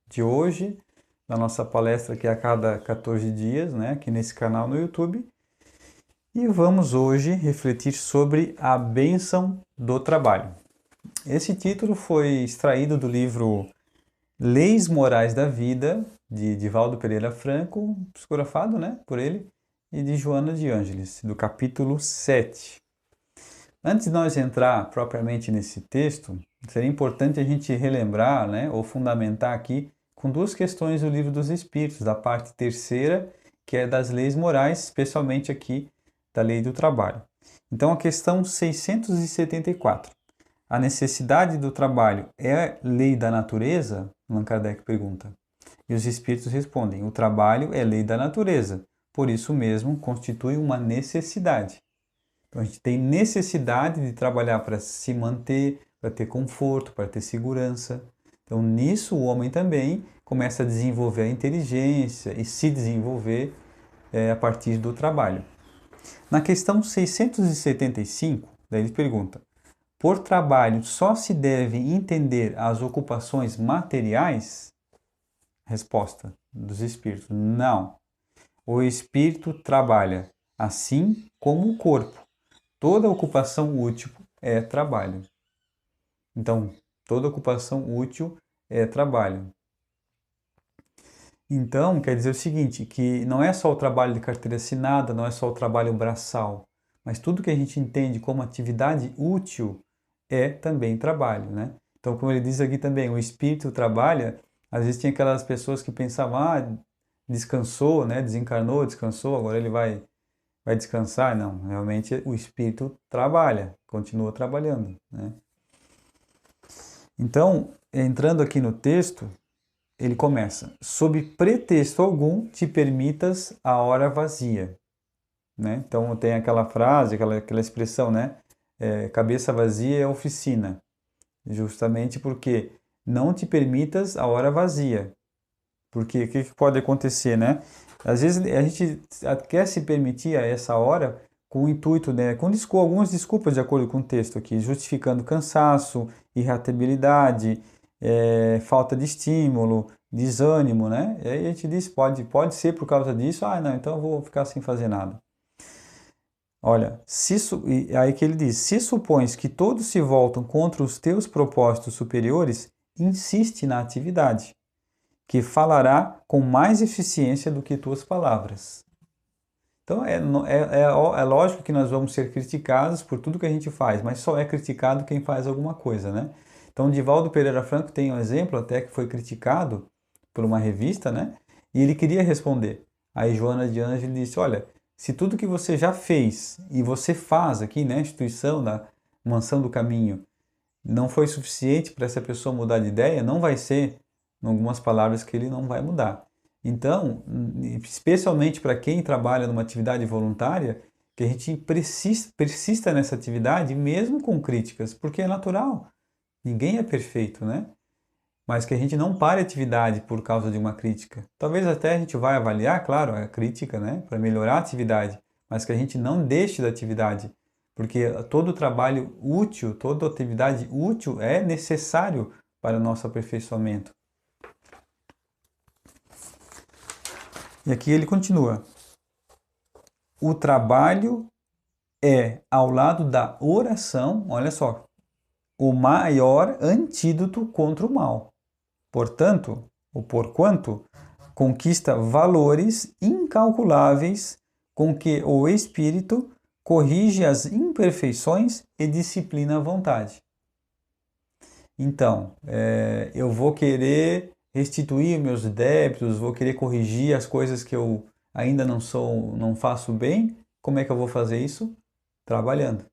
De hoje, na nossa palestra que é a cada 14 dias, né, aqui nesse canal no YouTube. E vamos hoje refletir sobre a bênção do trabalho. Esse título foi extraído do livro Leis Morais da Vida, de Divaldo Pereira Franco, psicografado, né, por ele, e de Joana de Ângeles, do capítulo 7. Antes de nós entrar propriamente nesse texto, seria importante a gente relembrar, né, ou fundamentar aqui com duas questões do Livro dos Espíritos, da parte terceira, que é das leis morais, especialmente aqui da lei do trabalho. Então, a questão 674. A necessidade do trabalho é lei da natureza? Allan Kardec pergunta. E os Espíritos respondem: o trabalho é lei da natureza, por isso mesmo constitui uma necessidade. Então a gente tem necessidade de trabalhar para se manter, para ter conforto, para ter segurança. Então nisso o homem também começa a desenvolver a inteligência e se desenvolver a partir do trabalho. Na questão 675, daí ele pergunta: por trabalho só se deve entender as ocupações materiais? Resposta dos espíritos: não. O espírito trabalha assim como o corpo. Toda ocupação útil é trabalho. Então, toda ocupação útil é trabalho. Então, quer dizer o seguinte, que não é só o trabalho de carteira assinada, não é só o trabalho braçal, mas tudo que a gente entende como atividade útil é também trabalho, né? Então, como ele diz aqui também, o espírito trabalha, às vezes tinha aquelas pessoas que pensavam, descansou, né? Desencarnou, descansou, agora ele vai descansar? Não, realmente o espírito trabalha, continua trabalhando, né? Então, entrando aqui no texto, ele começa: sob pretexto algum te permitas a hora vazia, né? Então tem aquela frase, aquela expressão, né? Cabeça vazia é oficina, justamente porque não te permitas a hora vazia. Porque o que pode acontecer, né? Às vezes a gente quer se permitir a essa hora com o intuito, né? Com algumas desculpas de acordo com o texto aqui, justificando cansaço, irritabilidade, falta de estímulo, desânimo, né? E aí a gente diz, pode ser por causa disso, não, então eu vou ficar sem fazer nada. Olha, e aí que ele diz: se supões que todos se voltam contra os teus propósitos superiores, insiste na atividade, que falará com mais eficiência do que tuas palavras. Então é lógico que nós vamos ser criticados por tudo que a gente faz, mas só é criticado quem faz alguma coisa, né? Então Divaldo Pereira Franco tem um exemplo até que foi criticado por uma revista, né? E ele queria responder. Aí Joana de Ângeles disse: olha, se tudo que você já fez e você faz aqui na instituição da Mansão do Caminho não foi suficiente para essa pessoa mudar de ideia, não vai ser, em algumas palavras, que ele não vai mudar. Então, especialmente para quem trabalha numa atividade voluntária, que a gente persista nessa atividade, mesmo com críticas, porque é natural. Ninguém é perfeito, né? Mas que a gente não pare a atividade por causa de uma crítica. Talvez até a gente vai avaliar, claro, a crítica, né, para melhorar a atividade, mas que a gente não deixe da atividade, porque todo trabalho útil, toda atividade útil é necessário para o nosso aperfeiçoamento. E aqui ele continua: o trabalho é, ao lado da oração, olha só, o maior antídoto contra o mal. Portanto, ou porquanto, conquista valores incalculáveis com que o espírito corrige as imperfeições e disciplina a vontade. Então, eu vou querer restituir meus débitos, vou querer corrigir as coisas que eu ainda não faço bem. Como é que eu vou fazer isso? Trabalhando.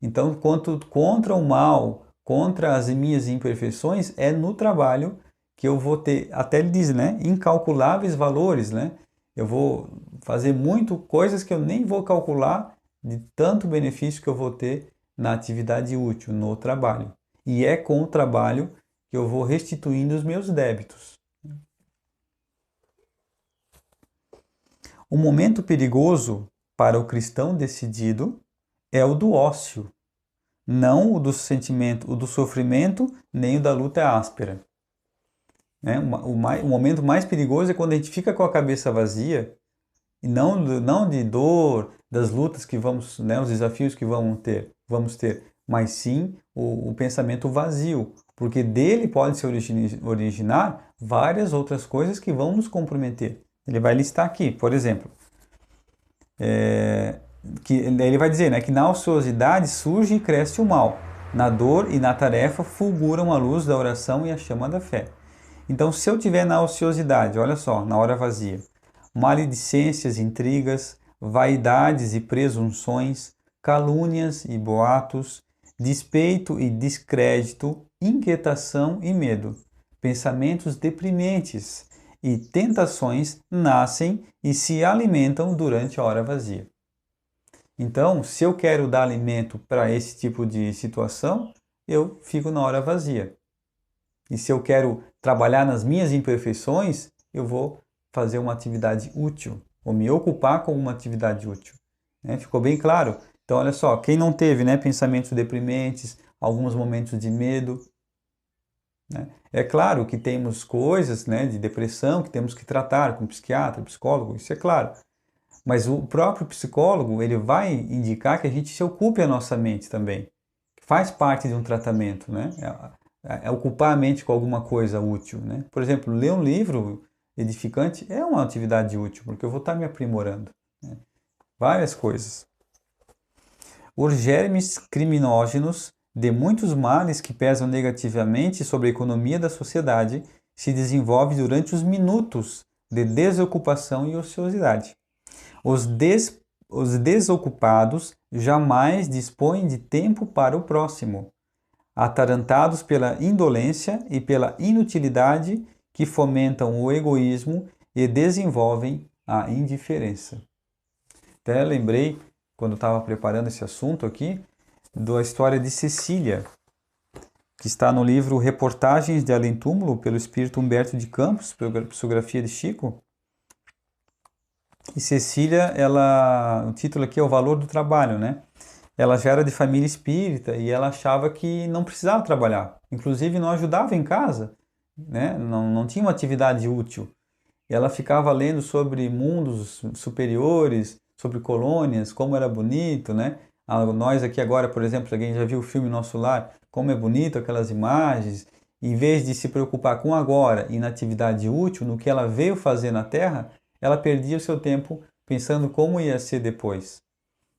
Então, quanto contra o mal, contra as minhas imperfeições, é no trabalho que eu vou ter, até ele diz, né, incalculáveis valores, né? Eu vou fazer muito coisas que eu nem vou calcular de tanto benefício que eu vou ter na atividade útil, no trabalho. E é com o trabalho que eu vou restituindo os meus débitos. O momento perigoso para o cristão decidido é o do ócio, não o do sentimento, o do sofrimento, nem o da luta áspera. né? O momento mais perigoso é quando a gente fica com a cabeça vazia, e não de dor, das lutas que vamos, né, os desafios que vamos ter, mas sim o pensamento vazio, porque dele pode se originar várias outras coisas que vão nos comprometer. Ele vai listar aqui, por exemplo, que ele vai dizer, né, que na ociosidade surge e cresce o mal, na dor e na tarefa fulguram a luz da oração e a chama da fé. Então, se eu tiver na ociosidade, olha só, na hora vazia, maledicências, intrigas, vaidades e presunções, calúnias e boatos, despeito e descrédito, inquietação e medo, pensamentos deprimentes e tentações nascem e se alimentam durante a hora vazia. Então, se eu quero dar alimento para esse tipo de situação, eu fico na hora vazia. E se eu quero trabalhar nas minhas imperfeições, eu vou fazer uma atividade útil, ou me ocupar com uma atividade útil. Né? Ficou bem claro? Então, olha só, quem não teve, né, pensamentos deprimentes, alguns momentos de medo, né? É claro que temos coisas, né, de depressão que temos que tratar com psiquiatra, psicólogo, isso é claro. Mas o próprio psicólogo, ele vai indicar que a gente se ocupe a nossa mente também. Faz parte de um tratamento, né? É ocupar a mente com alguma coisa útil, né? Por exemplo, ler um livro edificante é uma atividade útil, porque eu vou estar me aprimorando, né? Várias coisas. Os germes criminógenos de muitos males que pesam negativamente sobre a economia da sociedade se desenvolvem durante os minutos de desocupação e ociosidade. Os desocupados jamais dispõem de tempo para o próximo, atarantados pela indolência e pela inutilidade que fomentam o egoísmo e desenvolvem a indiferença. Até lembrei, quando estava preparando esse assunto aqui, da história de Cecília, que está no livro Reportagens de Além Túmulo, pelo espírito Humberto de Campos, psicografia de Chico. E Cecília, o título aqui é O Valor do Trabalho, né? Ela já era de família espírita e ela achava que não precisava trabalhar. Inclusive não ajudava em casa, né? Não tinha uma atividade útil. E ela ficava lendo sobre mundos superiores, sobre colônias, como era bonito, né? Nós aqui agora, por exemplo, alguém já viu o filme Nosso Lar, como é bonito aquelas imagens. Em vez de se preocupar com agora e na atividade útil, no que ela veio fazer na Terra, ela perdia o seu tempo pensando como ia ser depois.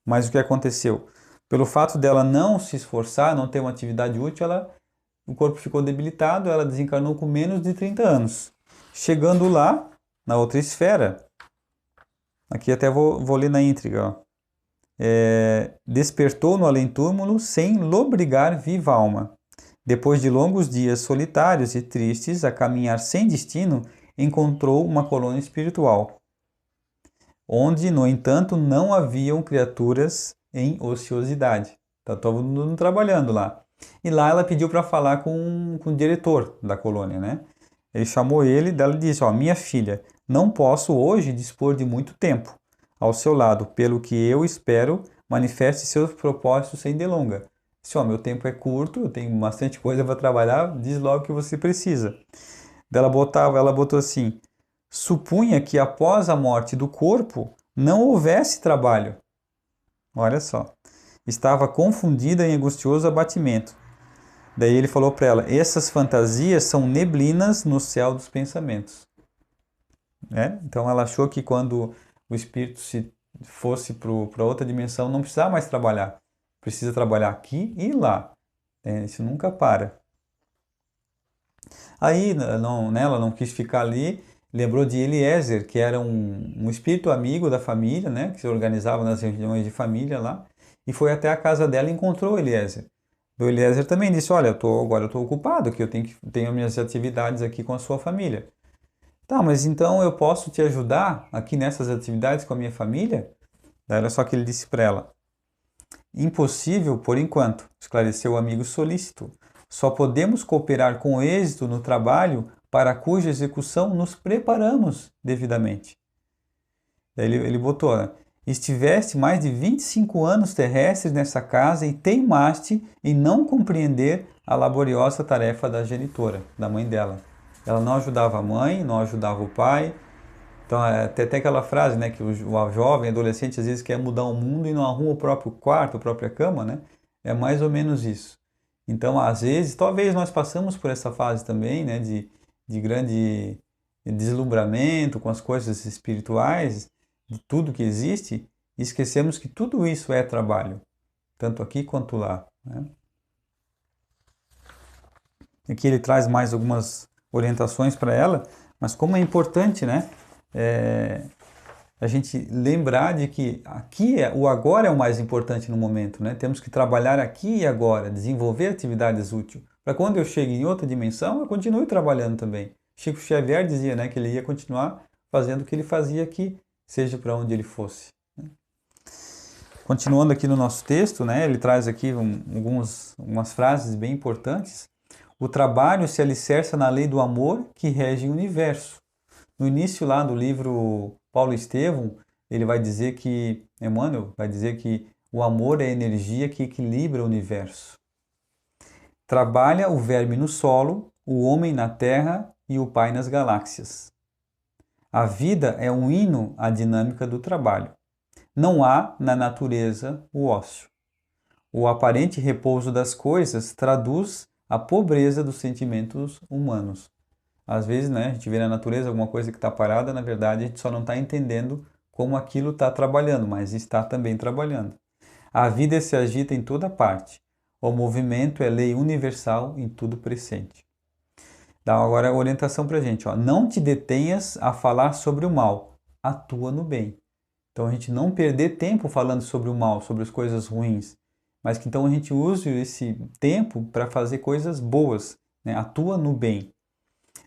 Mas o que aconteceu? Pelo fato dela não se esforçar, não ter uma atividade útil, o corpo ficou debilitado, ela desencarnou com menos de 30 anos. Chegando lá, na outra esfera, aqui até vou ler na íntegra, ó. Despertou no além-túmulo sem lobrigar viva alma. Depois de longos dias solitários e tristes, a caminhar sem destino, encontrou uma colônia espiritual, onde, no entanto, não haviam criaturas em ociosidade. Está todo mundo trabalhando lá. E lá ela pediu para falar com o diretor da colônia, né? Ele chamou ele, ela disse, ó, minha filha, não posso hoje dispor de muito tempo ao seu lado, pelo que eu espero, manifeste seus propósitos sem delonga. Disse, ó, meu tempo é curto, eu tenho bastante coisa para trabalhar, diz logo o que você precisa. Ela botou assim, supunha que após a morte do corpo não houvesse trabalho. Olha só, estava confundida em angustioso abatimento. Daí ele falou para ela, essas fantasias são neblinas no céu dos pensamentos. Né? Então ela achou que quando o espírito se fosse para outra dimensão, não precisava mais trabalhar. Precisa trabalhar aqui e lá. Isso nunca para. Aí ela não quis ficar ali, lembrou de Eliezer, que era um espírito amigo da família, né, que se organizava nas reuniões de família lá, e foi até a casa dela e encontrou Eliezer. O Eliezer também disse, olha, agora eu estou ocupado, que eu tenho minhas atividades aqui com a sua família. Tá, mas então eu posso te ajudar aqui nessas atividades com a minha família? Daí olha só que ele disse para ela. Impossível por enquanto, esclareceu o amigo solícito. Só podemos cooperar com êxito no trabalho para cuja execução nos preparamos devidamente. Daí ele botou, né? Estiveste mais de 25 anos terrestres nessa casa e teimaste em não compreender a laboriosa tarefa da genitora, da mãe dela. Ela não ajudava a mãe, não ajudava o pai. Então, tem até aquela frase, né, que o jovem, adolescente, às vezes quer mudar o mundo e não arruma o próprio quarto, a própria cama, né? É mais ou menos isso. Então, às vezes, talvez nós passamos por essa fase também, né, de grande deslumbramento com as coisas espirituais, de tudo que existe, e esquecemos que tudo isso é trabalho, tanto aqui quanto lá, né? Aqui ele traz mais algumas orientações para ela, mas como é importante, né? É, a gente lembrar de que aqui o agora é o mais importante no momento, né? Temos que trabalhar aqui e agora, desenvolver atividades úteis, para quando eu chegue em outra dimensão, eu continue trabalhando também. Chico Xavier dizia, né, que ele ia continuar fazendo o que ele fazia aqui, seja para onde ele fosse. Continuando aqui no nosso texto, né, ele traz aqui algumas frases bem importantes. O trabalho se alicerça na lei do amor que rege o universo. No início lá do livro Paulo Estevão, ele vai dizer que, Emmanuel vai dizer que o amor é a energia que equilibra o universo. Trabalha o verme no solo, o homem na terra e o pai nas galáxias. A vida é um hino à dinâmica do trabalho. Não há na natureza o ócio. O aparente repouso das coisas traduz a pobreza dos sentimentos humanos. Às vezes, né, a gente vê na natureza alguma coisa que está parada, na verdade a gente só não está entendendo como aquilo está trabalhando, mas está também trabalhando. A vida se agita em toda parte. O movimento é lei universal em tudo presente. Dá agora a orientação para a gente. Ó. Não te detenhas a falar sobre o mal, atua no bem. Então a gente não perder tempo falando sobre o mal, sobre as coisas ruins, mas que então a gente use esse tempo para fazer coisas boas, né? Atua no bem.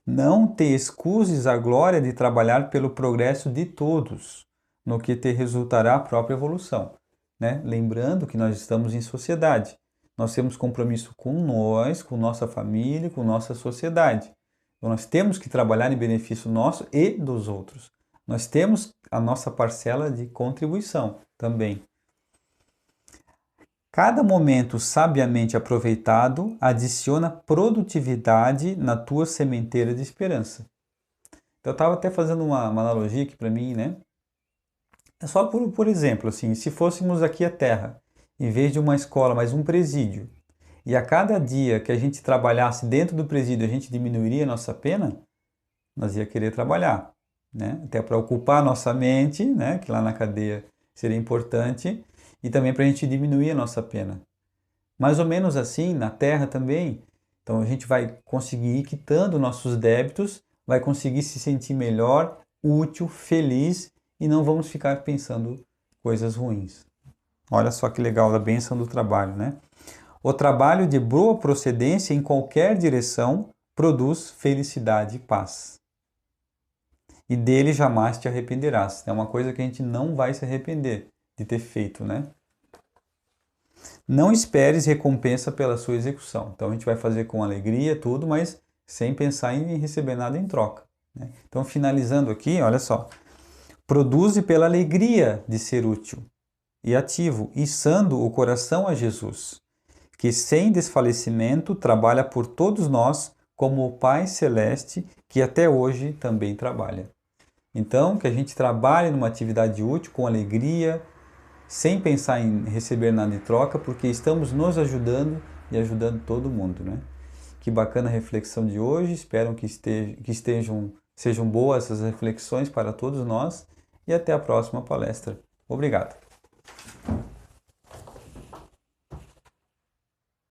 Não te excuses a glória de trabalhar pelo progresso de todos, no que te resultará a própria evolução. Né? Lembrando que nós estamos em sociedade. Nós temos compromisso com nós, com nossa família, com nossa sociedade. Então nós temos que trabalhar em benefício nosso e dos outros. Nós temos a nossa parcela de contribuição também. Cada momento sabiamente aproveitado adiciona produtividade na tua sementeira de esperança. Então, eu estava até fazendo uma analogia aqui para mim, né? É só por exemplo, assim, se fôssemos aqui a Terra, em vez de uma escola, mas um presídio, e a cada dia que a gente trabalhasse dentro do presídio, a gente diminuiria a nossa pena, nós ia querer trabalhar, né? Até para ocupar a nossa mente, né? Que lá na cadeia seria importante, e também para a gente diminuir a nossa pena. Mais ou menos assim, na Terra também. Então a gente vai conseguir ir quitando nossos débitos, vai conseguir se sentir melhor, útil, feliz e não vamos ficar pensando coisas ruins. Olha só que legal a bênção do trabalho, né? O trabalho de boa procedência em qualquer direção produz felicidade e paz. E dele jamais te arrependerás. É uma coisa que a gente não vai se arrepender de ter feito, né? Não esperes recompensa pela sua execução. Então a gente vai fazer com alegria tudo, mas sem pensar em receber nada em troca, né? Então finalizando aqui, olha só. Produze pela alegria de ser útil e ativo, içando o coração a Jesus, que sem desfalecimento trabalha por todos nós como o Pai Celeste, que até hoje também trabalha. Então, que a gente trabalhe numa atividade útil com alegria, sem pensar em receber nada em troca, porque estamos nos ajudando e ajudando todo mundo, né? Que bacana a reflexão de hoje, espero que sejam boas essas reflexões para todos nós e até a próxima palestra. Obrigado.